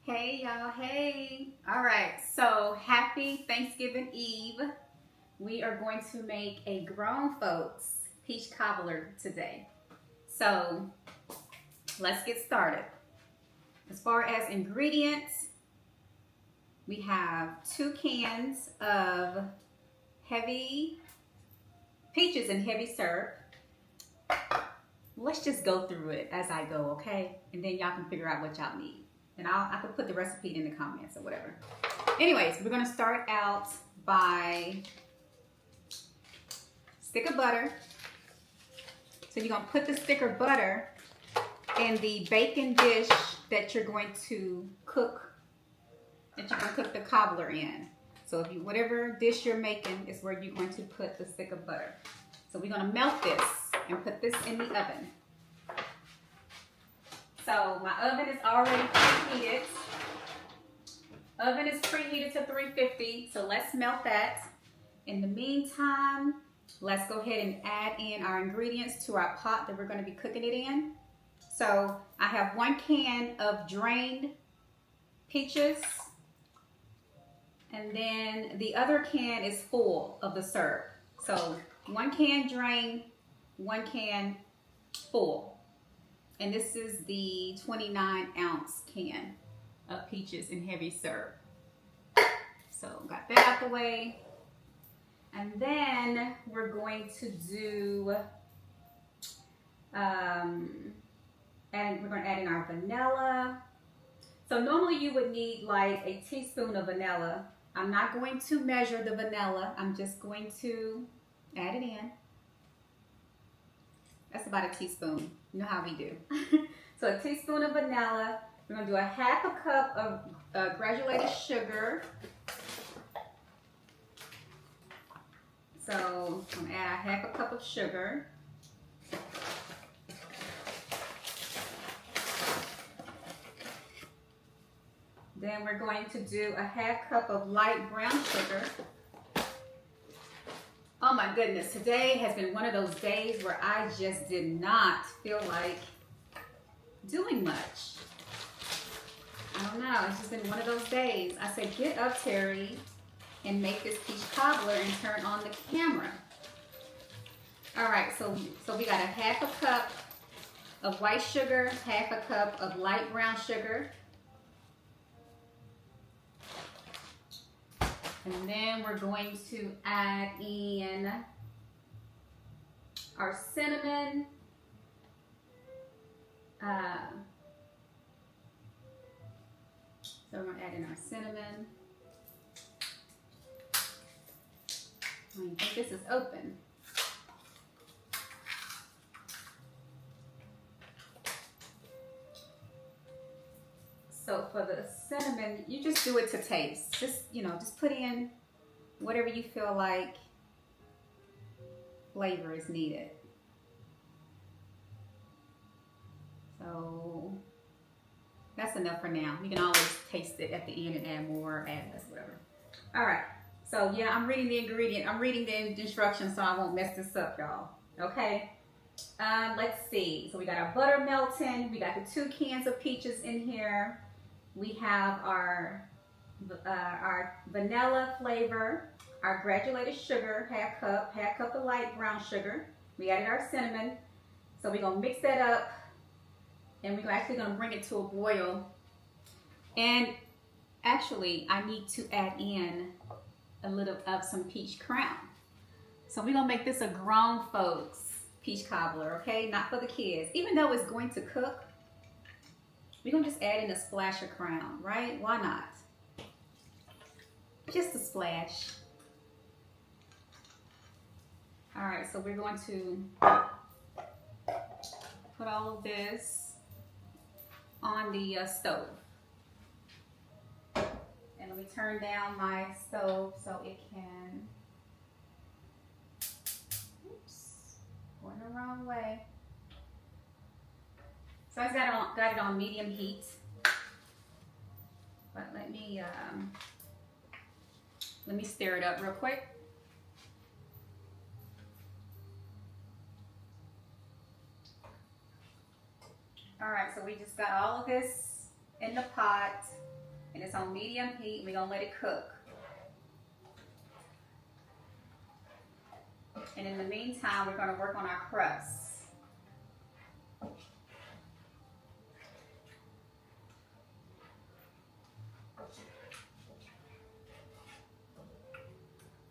Hey y'all, hey. All right, so happy Thanksgiving Eve. We are going to make a grown folks peach cobbler today. So let's get started. As far as ingredients, we have 2 cans of heavy peaches and heavy syrup. Let's just go through it as I go, okay? And then y'all can figure out what y'all need. And I can put the recipe in the comments or whatever. Anyways, we're gonna start out by stick of butter. So you're gonna put the stick of butter in the baking dish that you're going to cook, the cobbler in. So if you, whatever dish you're making is where you're going to put the stick of butter. So we're gonna melt this and put this in the oven. So my oven is already preheated. Oven is preheated to 350, so let's melt that. In the meantime, let's go ahead and add in our ingredients to our pot that we're going to be cooking it in. So I have 1 can of drained peaches, and then the other can is full of the syrup. So 1 can drained, 1 can full. And this is the 29-ounce can of peaches and heavy syrup. So got that out the way. And then we're going to do, and we're going to add in our vanilla. So normally you would need like a teaspoon of vanilla. I'm not going to measure the vanilla. I'm just going to add it in. That's about a teaspoon. You know how we do. So a teaspoon of vanilla. We're going to do a 1/2 cup of granulated sugar. So I'm going to add a 1/2 cup of sugar. Then we're going to do a 1/2 cup of light brown sugar. Oh my goodness, today has been one of those days where I just did not feel like doing much. I don't know, it's just been one of those days. I said, get up, Terrie, and make this peach cobbler and turn on the camera. All right, so we got a 1/2 cup of white sugar, 1/2 cup of light brown sugar. And then we're going to add in our cinnamon. So we're going to add in our cinnamon. I think this is open. So for the cinnamon, you just do it to taste. Just, just put in whatever you feel like flavor is needed. So that's enough for now. You can always taste it at the end and add more, add less, whatever. All right. So yeah, I'm reading the instructions so I won't mess this up, y'all. Okay. Let's see. So we got our butter melting. We got the 2 cans of peaches in here. We have our vanilla flavor, our granulated sugar, 1/2 cup of light brown sugar. We added our cinnamon. So we're gonna mix that up, and we're actually gonna bring it to a boil. And actually, I need to add in a little of some peach crown. So we're gonna make this a grown folks peach cobbler, okay? Not for the kids. Even though it's going to cook, we're gonna just add in a splash of crown, right? Why not? Just a splash. All right, so we're going to put all of this on the stove. And let me turn down my stove so it can, oops, going the wrong way. So I got it on medium heat, but let me stir it up real quick. All right, so we just got all of this in the pot, and it's on medium heat. We're gonna let it cook. And in the meantime, we're gonna work on our crust.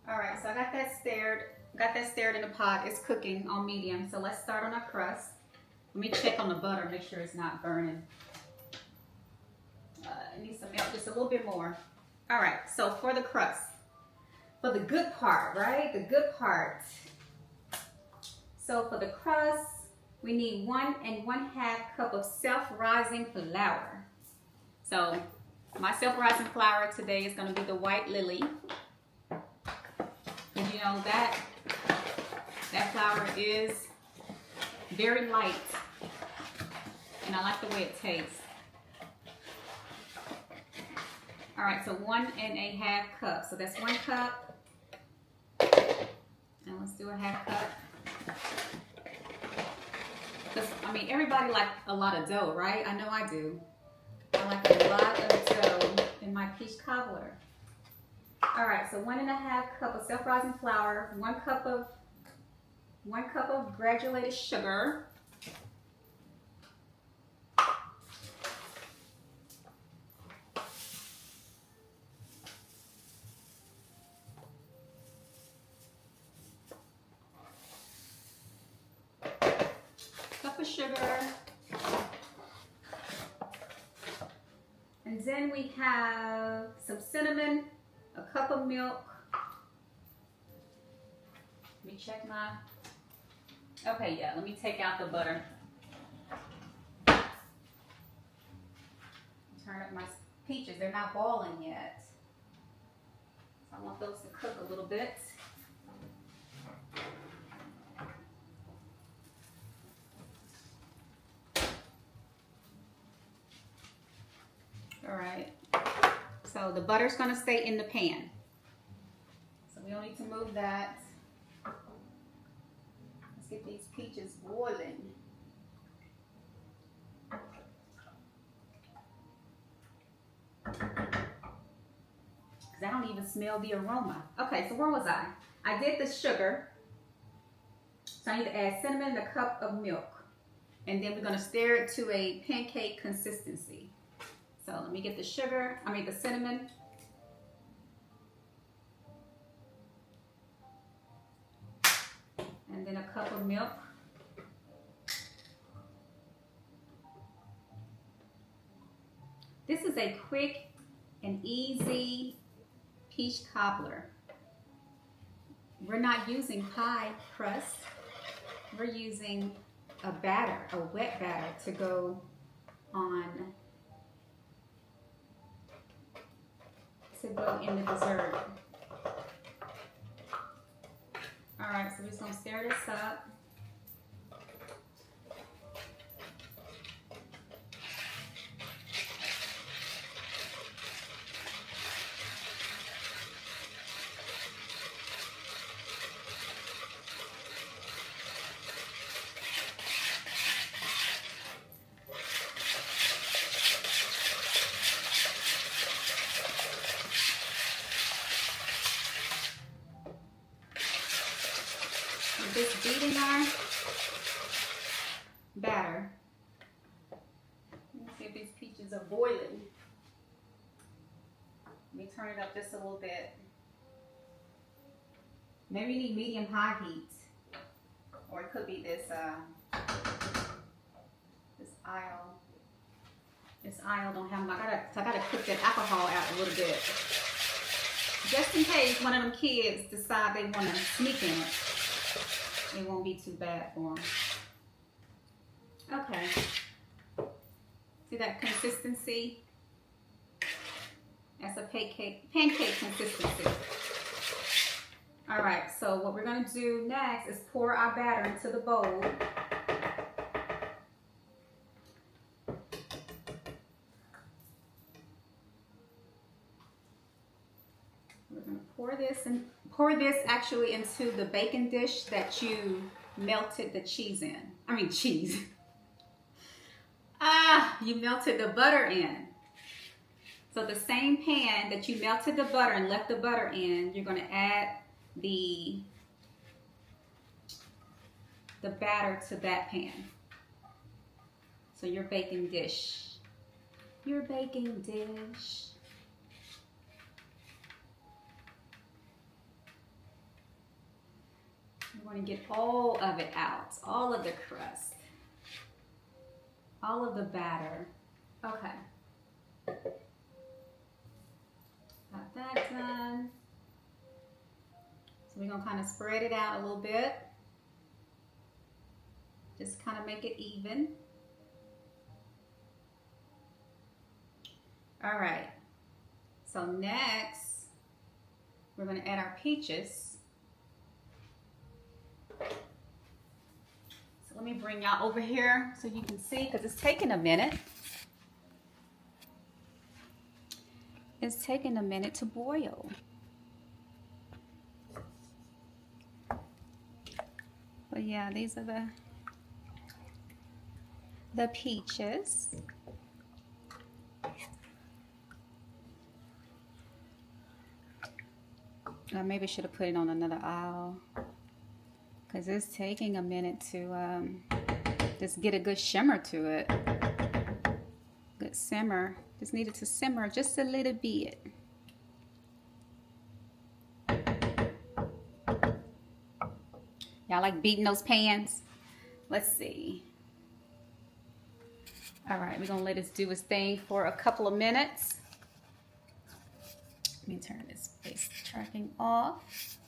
All right, so I got that stirred in the pot. It's cooking on medium. So let's start on our crust. Let me check on the butter, make sure it's not burning. It needs some milk, just a little bit more. All right, so for the crust, for the good part, right? The good part. So for the crust, we need 1 1/2 cup of self-rising flour. So my self-rising flour today is going to be the white lily. And you know that flour is very light, and I like the way it tastes. All right, so 1 1/2 cups. So that's 1 cup. And let's do a 1/2 cup. Because, I mean, everybody likes a lot of dough, right? I know I do. I like a lot of dough in my peach cobbler. All right, so 1 1/2 cup of self-rising flour, 1 cup of granulated sugar. Cup of sugar. And then we have some cinnamon, a cup of milk. Let me check my, okay, yeah, let me take out the butter. Turn up my peaches, they're not boiling yet. So I want those to cook a little bit. All right, so the butter's gonna stay in the pan. So we don't need to move that. Let's get these peaches boiling. Because I don't even smell the aroma. Okay, so where was I? I did the sugar. So I need to add cinnamon and a cup of milk. And then we're gonna stir it to a pancake consistency. So let me get the cinnamon. And then a cup of milk. This is a quick and easy peach cobbler. We're not using pie crust. We're using a batter, a wet batter to go on, to go in the dessert. All right, so we're just gonna stir this up. Just beating our batter. Let's see if these peaches are boiling. Let me turn it up just a little bit. Maybe you need medium-high heat, or it could be this this aisle. This aisle don't have. I gotta cook that alcohol out a little bit, just in case one of them kids decide they want to sneak in it. It won't be too bad for them. Okay. See that consistency? That's a pancake consistency. All right, so what we're gonna do next is pour our batter into the bowl. We're gonna pour this actually into the baking dish that you melted the cheese in. I mean cheese. You melted the butter in. So the same pan that you melted the butter and left the butter in, you're going to add the batter to that pan. So your baking dish. Your baking dish. You want to get all of it out, all of the crust, all of the batter. Okay. Got that done. So we're going to kind of spread it out a little bit. Just kind of make it even. All right. So next, we're going to add our peaches. So let me bring y'all over here so you can see, because it's taking a minute. It's taking a minute to boil. But yeah, these are the peaches. I maybe should have put it on another aisle, because it's taking a minute to just get a good shimmer to it. Good simmer. Just needed to simmer just a little bit. Y'all like beating those pans? Let's see. All right, we're gonna let this do its thing for a couple of minutes. Let me turn this face tracking off.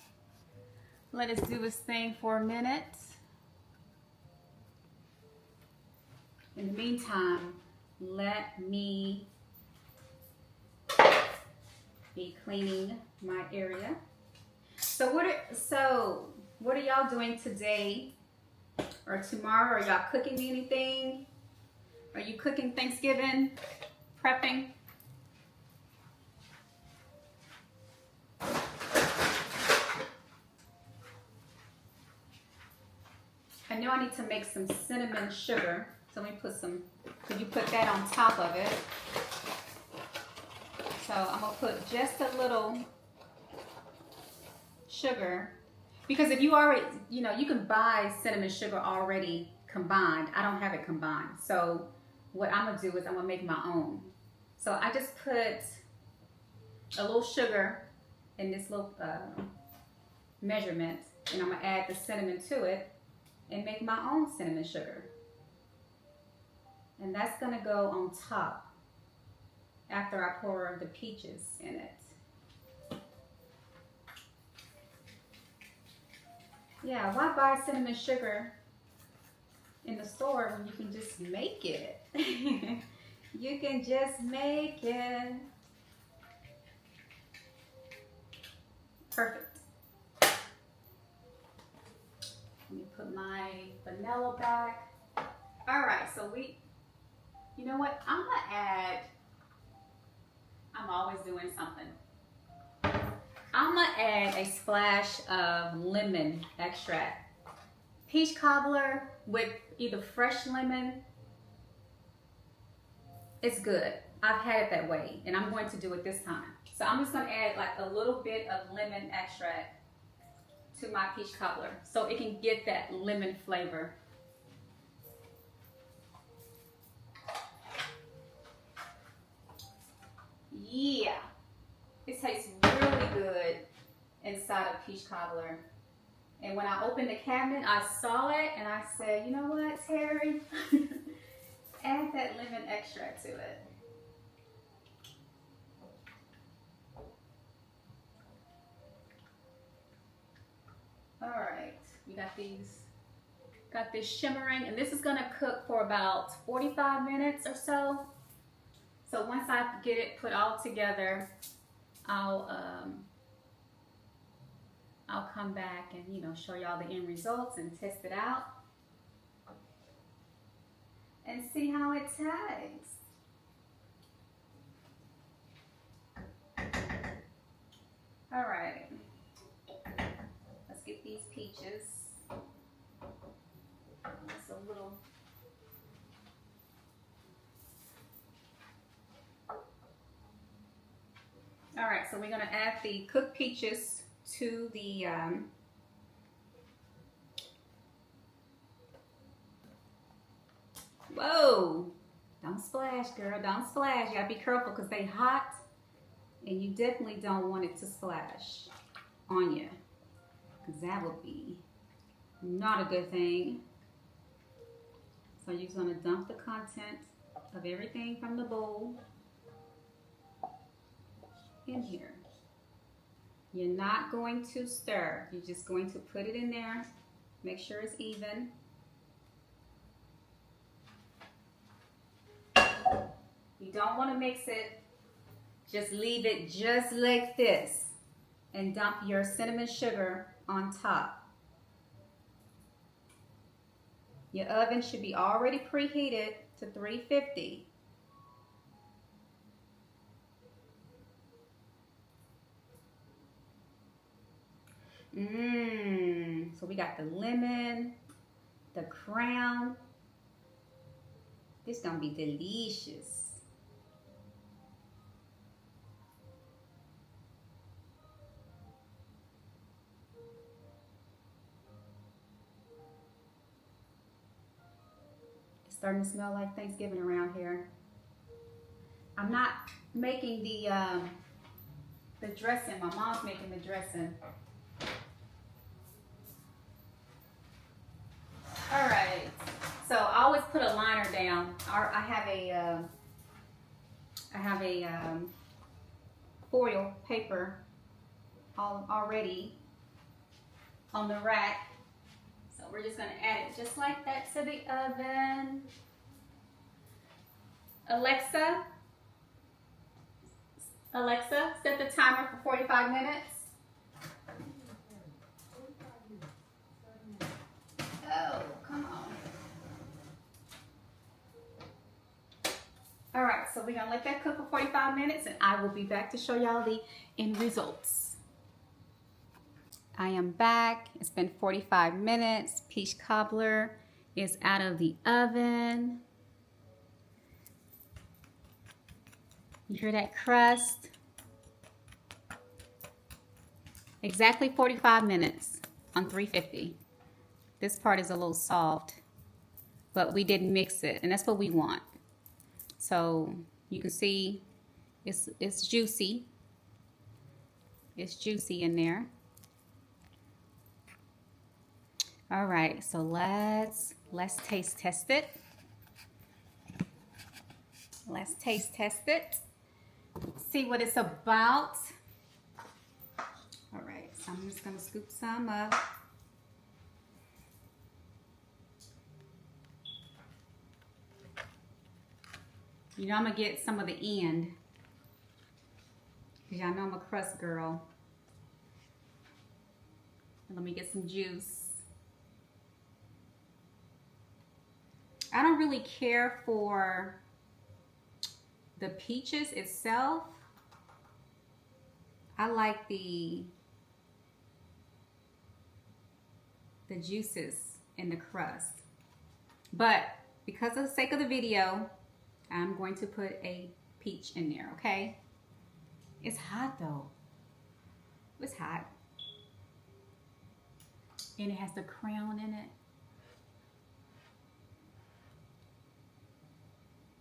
Let us do its thing for a minute. In the meantime, let me be cleaning my area. So what are y'all doing today or tomorrow? Are y'all cooking anything? Are you cooking Thanksgiving? Prepping? I know I need to make some cinnamon sugar. So let me put some, could you put that on top of it? So I'm gonna put just a little sugar, because if you already, you know, you can buy cinnamon sugar already combined. I don't have it combined. So what I'm gonna do is I'm gonna make my own. So I just put a little sugar in this little measurement, and I'm gonna add the cinnamon to it and make my own cinnamon sugar. And that's gonna go on top after I pour the peaches in it. Yeah, why buy cinnamon sugar in the store when you can just make it? You can just make it. Perfect. Let me put my vanilla back. All right, so you know what? I'm always doing something. I'm gonna add a splash of lemon extract. Peach cobbler with either fresh lemon. It's good. I've had it that way, and I'm going to do it this time. So I'm just gonna add like a little bit of lemon extract to my peach cobbler so it can get that lemon flavor. Yeah, it tastes really good inside of peach cobbler. And when I opened the cabinet, I saw it and I said, you know what, Terry? Add that lemon extract to it. All right, we got this shimmering, and this is gonna cook for about 45 minutes or so. So once I get it put all together, I'll come back and, you know, show y'all the end results and test it out and see how it tastes. All right, let's get these peaches. Just a little. All right, so we're gonna add the cooked peaches to the whoa, don't splash, girl, don't splash. You gotta be careful because they hot and you definitely don't want it to splash on you because that would be not a good thing. So you're just gonna dump the content of everything from the bowl in here. You're not going to stir. You're just going to put it in there. Make sure it's even. You don't want to mix it. Just leave it just like this and dump your cinnamon sugar on top. Your oven should be already preheated to 350. So we got the lemon, the Crown. This is gonna be delicious. It's starting to smell like Thanksgiving around here. I'm not making the dressing. My mom's making the dressing. All right, so I always put a liner down. I have a foil paper already on the rack. So we're just gonna add it just like that to the oven. Alexa, set the timer for 45 minutes. Oh, come on. All right, so we're gonna let that cook for 45 minutes and I will be back to show y'all the end results. I am back. It's been 45 minutes. Peach cobbler is out of the oven. You hear that crust? Exactly 45 minutes on 350. This part is a little soft, but we didn't mix it, and that's what we want. So you can see it's juicy. It's juicy in there. All right, so let's taste test it. Let's taste test it. See what it's about. All right, so I'm just gonna scoop some up. You know I'm gonna get some of the end, because y'all know I'm a crust girl. And let me get some juice. I don't really care for the peaches itself. I like the juices in the crust. But because of the sake of the video, I'm going to put a peach in there, okay? It's hot though. It's hot. And it has the Crown in it.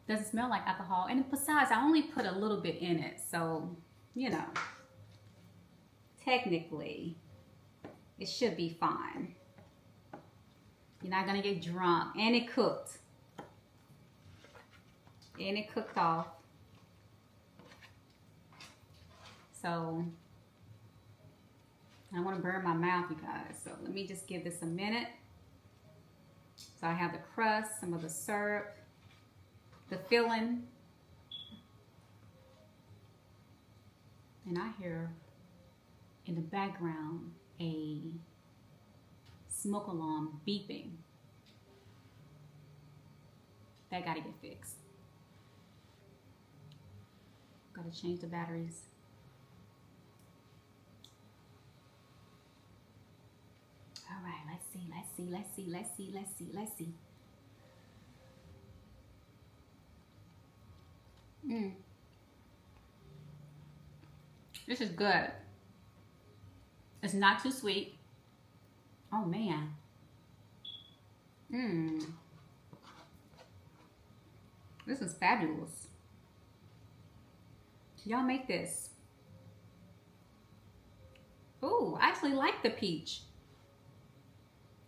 Doesn't smell like alcohol. And besides, I only put a little bit in it. So, you know, technically, it should be fine. You're not gonna get drunk. And it cooked. And it cooked off. So I don't want to burn my mouth, you guys. So let me just give this a minute. So I have the crust, some of the syrup, the filling. And I hear in the background a smoke alarm beeping. That gotta get fixed. Gotta change the batteries. All right, let's see. This is good. It's not too sweet. Oh man. This is fabulous. Y'all make this. Ooh, I actually like the peach.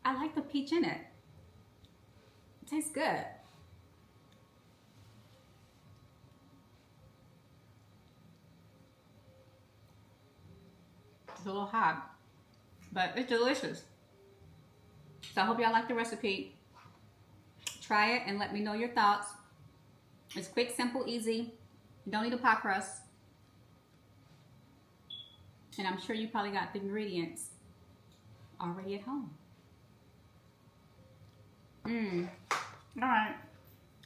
I like the peach in it. It tastes good. It's a little hot, but it's delicious. So I hope y'all like the recipe. Try it and let me know your thoughts. It's quick, simple, easy. You don't need a pie crust. And I'm sure you probably got the ingredients already at home. All right.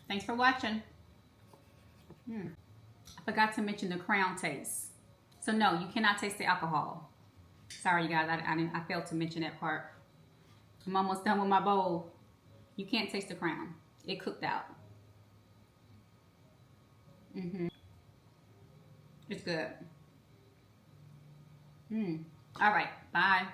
Thanks for watching. I forgot to mention the Crown taste. So no, you cannot taste the alcohol. Sorry, you guys. I failed to mention that part. I'm almost done with my bowl. You can't taste the Crown. It cooked out. It's good. All right. Bye.